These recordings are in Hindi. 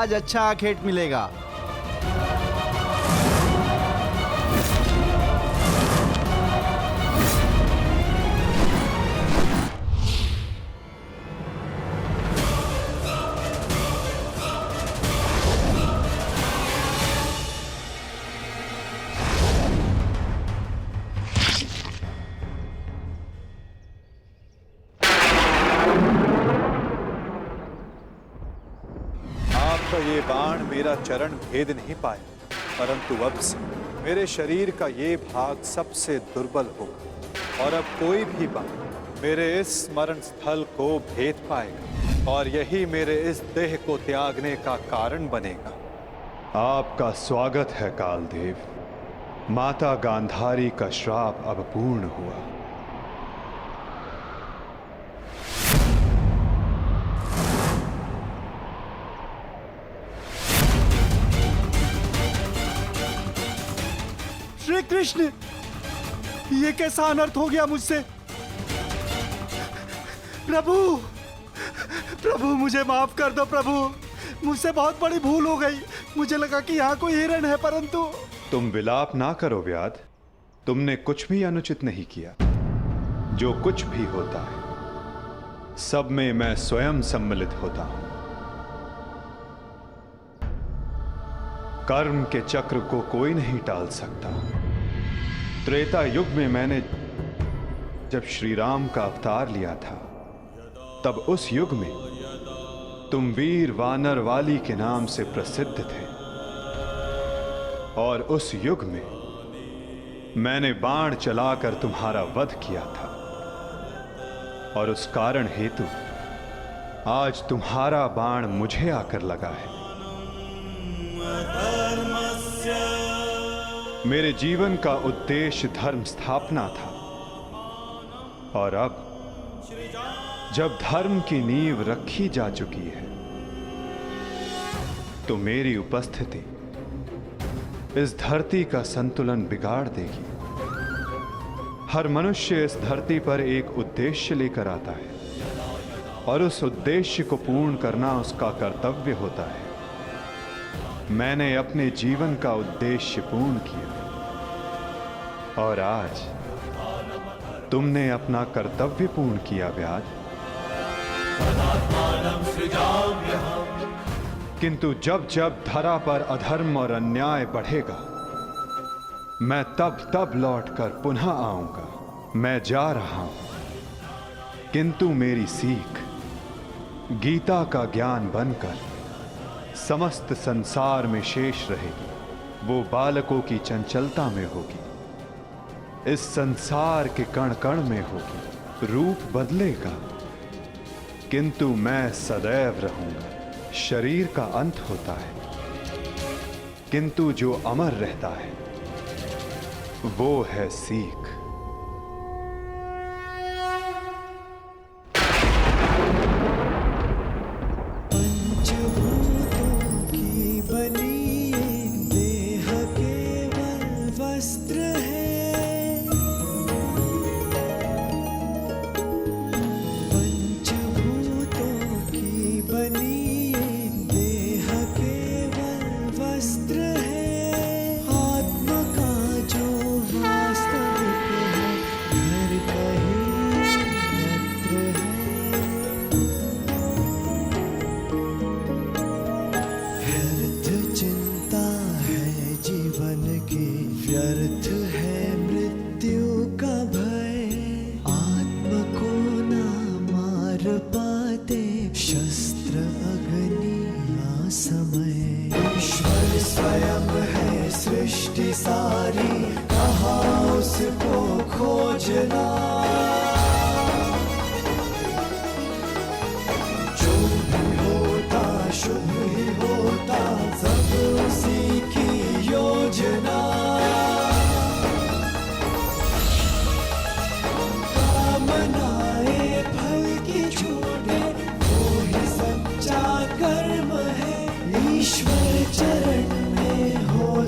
आज अच्छा आखेट मिलेगा। आपका ये बाण मेरा चरण भेद नहीं पाया, परंतु अब से मेरे शरीर का ये भाग सबसे दुर्बल होगा और अब कोई भी बाण मेरे इस स्मरण स्थल को भेद पाएगा और यही मेरे इस देह को त्यागने का कारण बनेगा। आपका स्वागत है कालदेव। माता गांधारी का श्राप अब पूर्ण हुआ। श्री कृष्ण, ये कैसा अनर्थ हो गया मुझसे? प्रभु, प्रभु मुझे माफ कर दो प्रभु, मुझसे बहुत बड़ी भूल हो गई। मुझे लगा कि यहाँ कोई हिरण है, परंतु। तुम विलाप ना करो व्याध, तुमने कुछ भी अनुचित नहीं किया। जो कुछ भी होता है सब में मैं स्वयं सम्मिलित होता हूं। कर्म के चक्र को कोई नहीं टाल सकता। त्रेता युग में मैंने जब श्री राम का अवतार लिया था, तब उस युग में तुम वीर वानर वाली के नाम से प्रसिद्ध थे और उस युग में मैंने बाण चलाकर तुम्हारा वध किया था और उस कारण हेतु आज तुम्हारा बाण मुझे आकर लगा है। मेरे जीवन का उद्देश्य धर्म स्थापना था और अब जब धर्म की नींव रखी जा चुकी है तो मेरी उपस्थिति इस धरती का संतुलन बिगाड़ देगी। हर मनुष्य इस धरती पर एक उद्देश्य लेकर आता है और उस उद्देश्य को पूर्ण करना उसका कर्तव्य होता है। मैंने अपने जीवन का उद्देश्य पूर्ण किया और आज तुमने अपना कर्तव्य पूर्ण किया व्याध। किंतु जब जब धरा पर अधर्म और अन्याय बढ़ेगा, मैं तब तब लौटकर पुनः आऊंगा। मैं जा रहा हूं, किंतु मेरी सीख गीता का ज्ञान बनकर समस्त संसार में शेष रहेगी। वो बालकों की चंचलता में होगी, इस संसार के कण कण में होगी। रूप बदलेगा किंतु मैं सदैव रहूंगा। शरीर का अंत होता है किंतु जो अमर रहता है वो है सीख।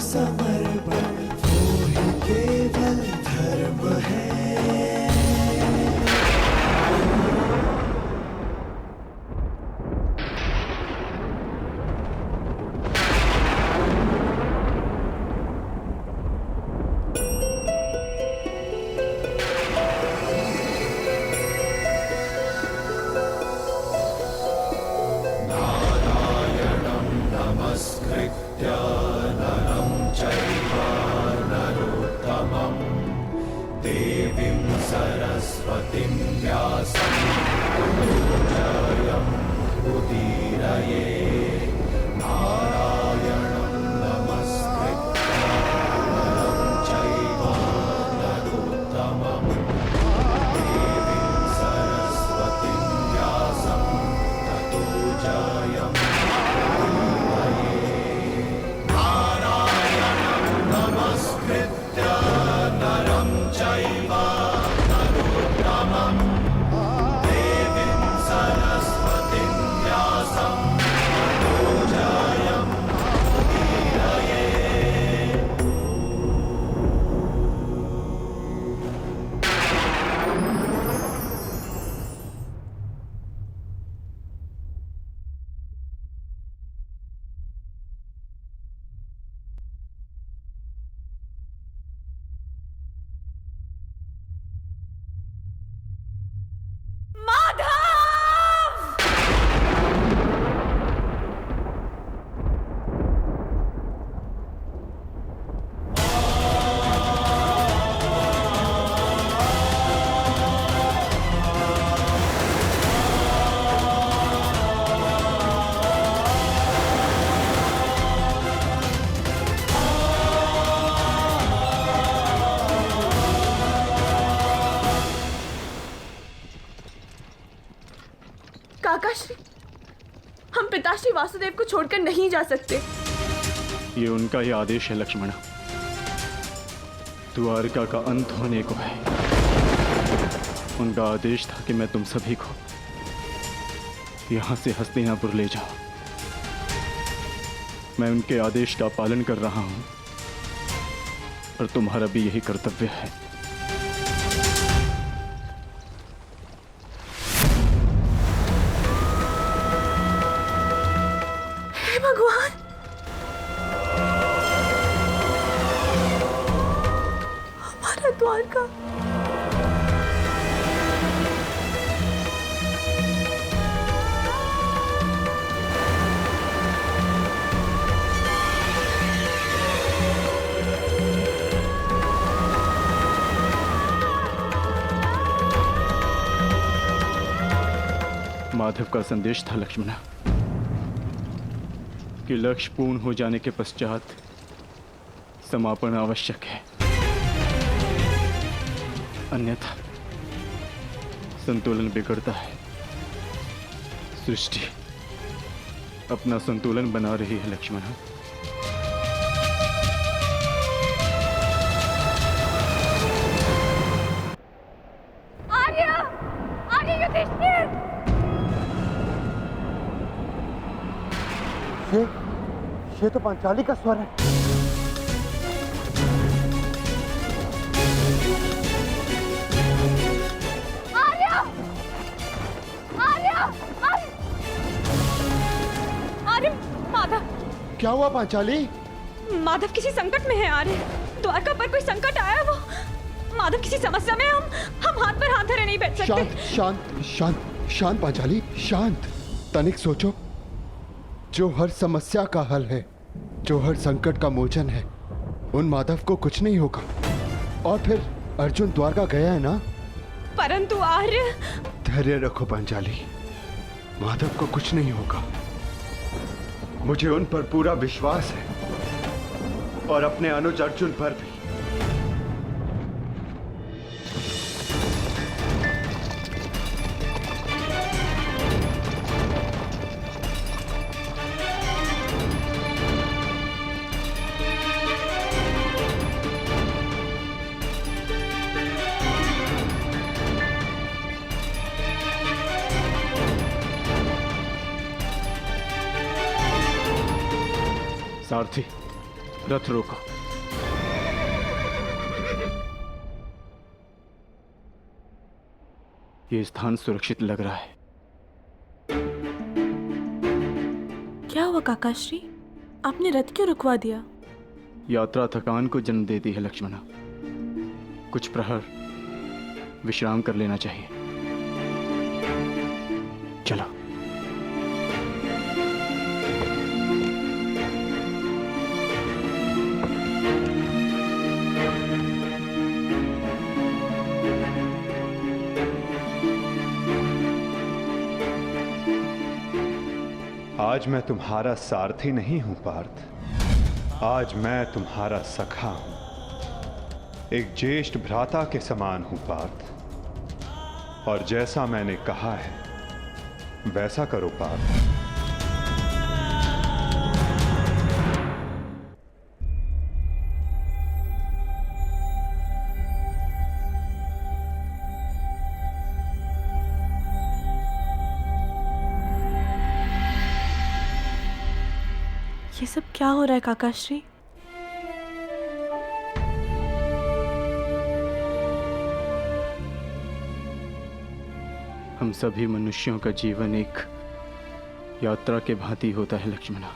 समर्पण वो ही केवल धर्म है। देवीं सरस्वतीं व्यासं ततोऽजयम् उदीरये नारायणं नमस्कृत्य नरं चैव नरोत्तमम् देवीं सरस्वतीं व्यासं ततो जयम् उदीरये नारायणं नमस्कृत्य नरं चैव नरोत्तमम् देवीं सरस्वतीं व्यासं ततो जयम् उदीरये काकाश्री, हम पिताश्री वासुदेव को छोड़कर नहीं जा सकते। ये उनका ही आदेश है लक्ष्मण। द्वारका का अंत होने को है। उनका आदेश था कि मैं तुम सभी को यहां से हस्तिनापुर ले जाऊं। मैं उनके आदेश का पालन कर रहा हूं और तुम्हारा भी यही कर्तव्य है। हे भगवान, हमारा द्वारका। माधव का संदेश था लक्ष्मण कि लक्ष्य पूर्ण हो जाने के पश्चात समापन आवश्यक है, अन्यथा संतुलन बिगड़ता है। सृष्टि अपना संतुलन बना रही है लक्ष्मण। आर्य, आर्य युधिष्ठिर। ये तो पांचाली का स्वर है। आर्य, आर्य, आर्य, आर्य, माधव। क्या हुआ पांचाली? माधव किसी संकट में है आर्य। द्वारका पर कोई संकट आया। वो माधव किसी समस्या में। हम हाथ पर हाथ धरे नहीं बैठ सकते। शांत शांत शांत शांत पांचाली, शांत। तनिक सोचो, जो हर समस्या का हल है, जो हर संकट का मोचन है, उन माधव को कुछ नहीं होगा। और फिर अर्जुन द्वारका गया है ना। परंतु आर्य। धैर्य रखो पांचाली, माधव को कुछ नहीं होगा। मुझे उन पर पूरा विश्वास है और अपने अनुज अर्जुन पर भी। सारथी, रथ रोको। ये स्थान सुरक्षित लग रहा है। क्या हुआ काकाश्री, आपने रथ क्यों रुकवा दिया? यात्रा थकान को जन्म देती है लक्ष्मणा। कुछ प्रहर विश्राम कर लेना चाहिए। चलो। आज मैं तुम्हारा सारथी नहीं हूं पार्थ, आज मैं तुम्हारा सखा हूं, एक ज्येष्ठ भ्राता के समान हूं पार्थ। और जैसा मैंने कहा है वैसा करो पार्थ। ये सब क्या हो रहा है काकाश्री? हम सभी मनुष्यों का जीवन एक यात्रा के भांति होता है लक्ष्मणा,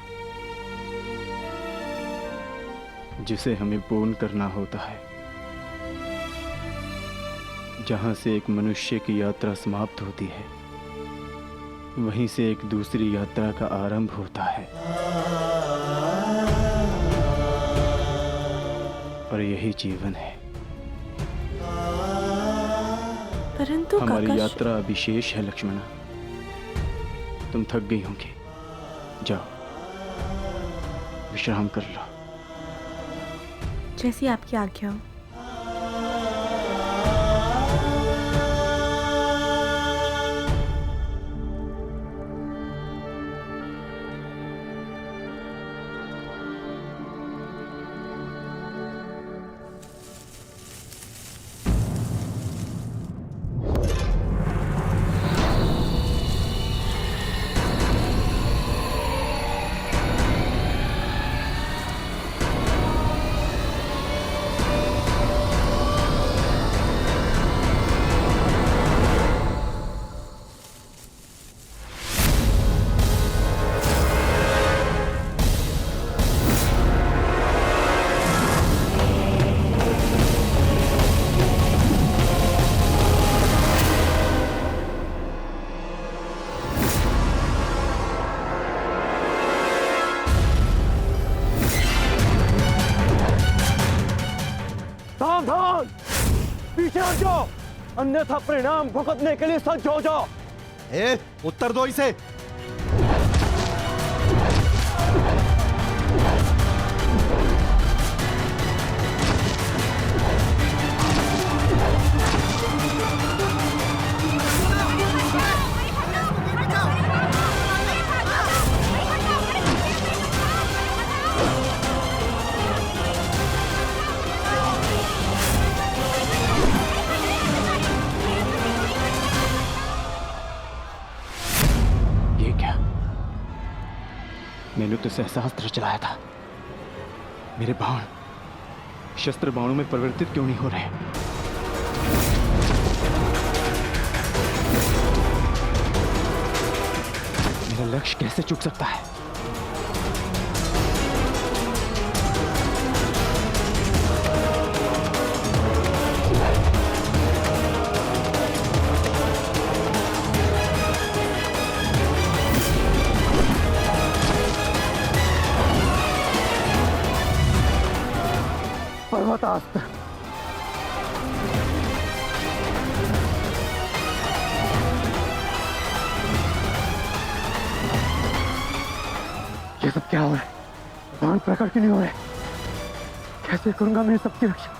जिसे हमें पूर्ण करना होता है। जहां से एक मनुष्य की यात्रा समाप्त होती है, वहीं से एक दूसरी यात्रा का आरंभ होता है। और यही जीवन है। परंतु हमारी यात्रा अभी शेष है लक्ष्मणा। तुम थक गई होंगी, जाओ विश्राम कर लो। जैसी आपकी आज्ञा हो। सावधान, पीछे हट जाओ, अन्यथा परिणाम भुगतने के लिए सज्ज हो जाओ। उत्तर दो इसे। मैंने तो सहस्त्र चलाया था, मेरे बाण शस्त्र बाणों में परिवर्तित क्यों नहीं हो रहे? मेरा लक्ष्य कैसे चूक सकता है? पर्वतास्त्र, ये सब क्या हो रहा है? बाण प्रकट क्यों नहीं हो रहे? कैसे करूंगा मैं सबकी रक्षा?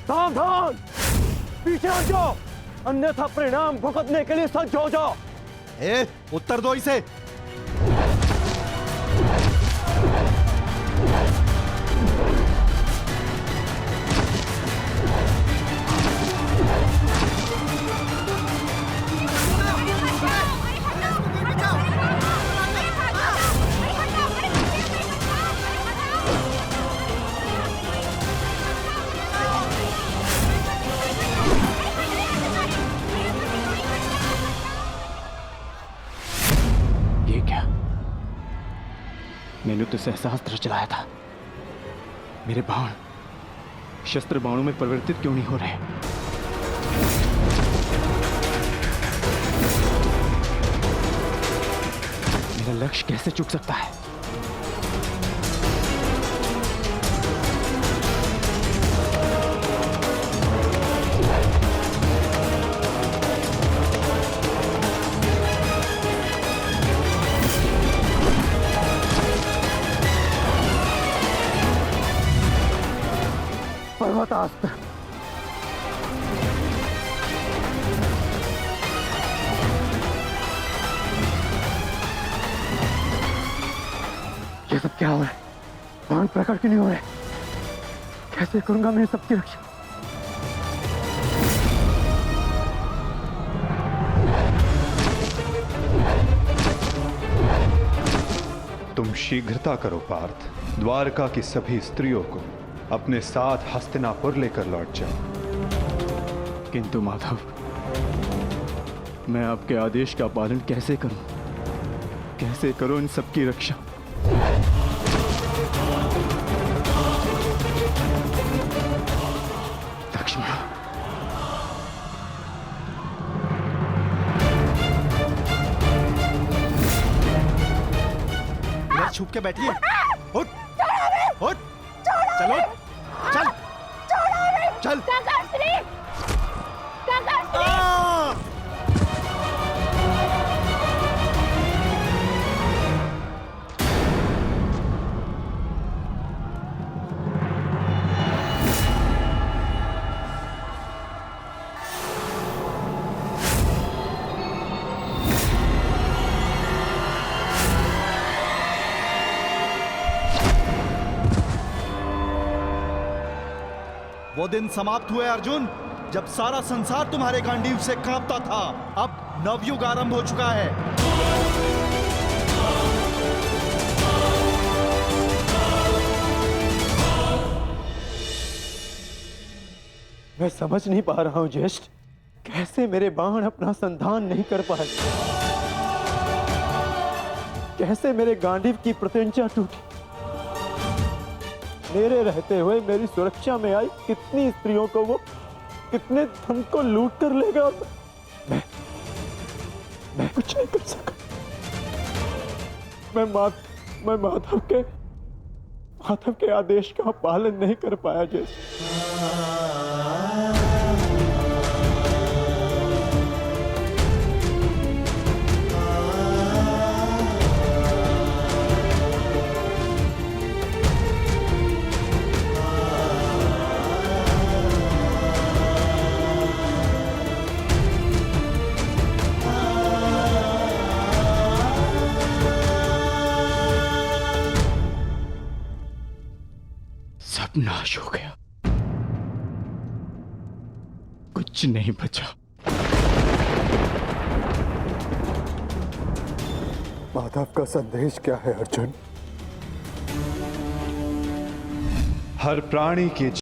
सावधान, पीछे हट जाओ, अन्यथा परिणाम भुगतने के लिए सज्ज हो जाओ। ए, उत्तर दो इसे। ये क्या? मैंने तो सहस्त्र चलाया था। मेरे बाण शस्त्र बाणों में परिवर्तित क्यों नहीं हो रहे? मेरा लक्ष्य कैसे चूक सकता है? पर्वतास्त्र। ये सब क्या हो रहा है? बाण प्रकट क्यों नहीं हो रहे? कैसे करूंगा मैं सबकी रक्षा? तुम शीघ्रता करो पार्थ, द्वारका की सभी स्त्रियों को अपने साथ हस्तिनापुर लेकर लौट जाओ। किंतु माधव, मैं आपके आदेश का पालन कैसे करूं? कैसे करूं इन सबकी रक्षा? लक्ष्मण, इधर छुप के बैठिए। उठ, उठ, चलो, चल, चल। आ! वो दिन समाप्त हुए अर्जुन, जब सारा संसार तुम्हारे गांडीव से कांपता था। अब नवयुग आरंभ हो चुका है। मैं समझ नहीं पा रहा हूं ज्येष्ठ, कैसे मेरे बाण अपना संधान नहीं कर पाए? कैसे मेरे गांडीव की प्रत्यंचा टूटी? मेरे रहते हुए मेरी सुरक्षा में आई कितनी स्त्रियों को वो कितने धन को लूट कर लेगा। मैं कुछ नहीं कर सका। मैं माधव के आदेश का पालन नहीं कर पाया जैसे। सब नाश हो गया, कुछ नहीं बचा। माधव का संदेश क्या है अर्जुन? हर प्राणी के